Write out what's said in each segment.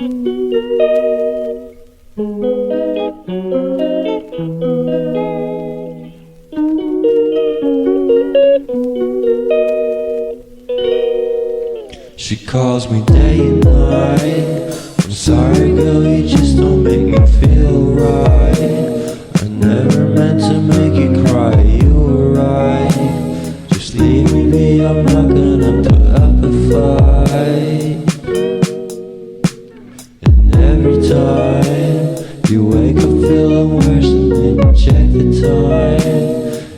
She calls me day and night. I'm sorry girl, you just don't make me feel right. I never meant to make you cry, you were right. Just leave me be, I'm not gonna put up a fight. And every time you wake up feeling worse and then you check the time.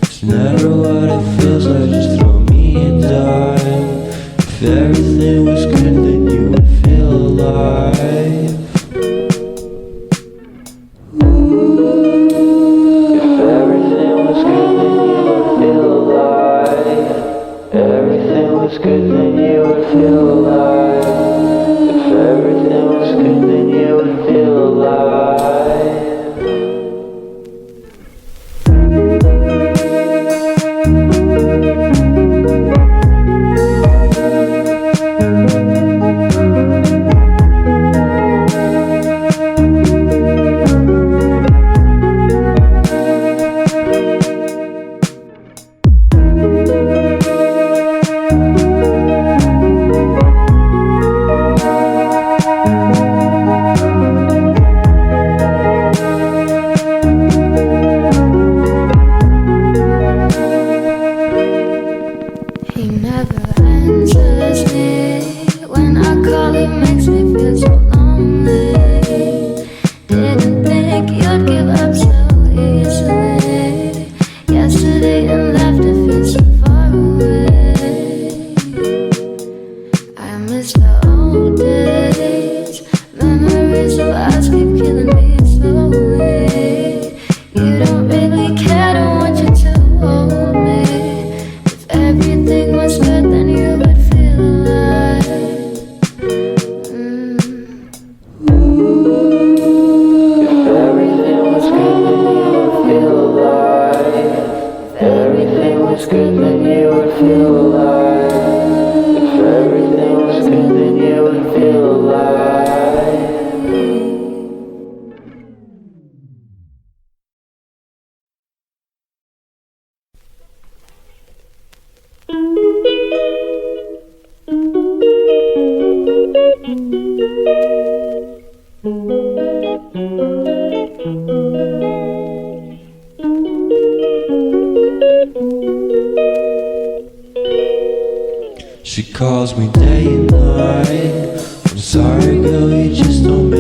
It's never what it feels like, just throw me a dime. If everything was good, then you would feel alive. If everything was good, then you would feel alive. Everything was good, then you would feel alive. If everything was good, then you would feel alive. He never answers me. When I call, he makes me feel so lonely. Didn't think you'd give up so easily. Yesterday and laughter feels so far away. I miss the old days. Memories of us keep killing me slowly. You don't really care, don't want you to hold me. Everything was good, then you would feel alive. If everything was good, then you would feel alive. If everything was good, then you would feel alive. If everything was good, then you would feel alive. She calls me day and night. I'm sorry girl, you just don't make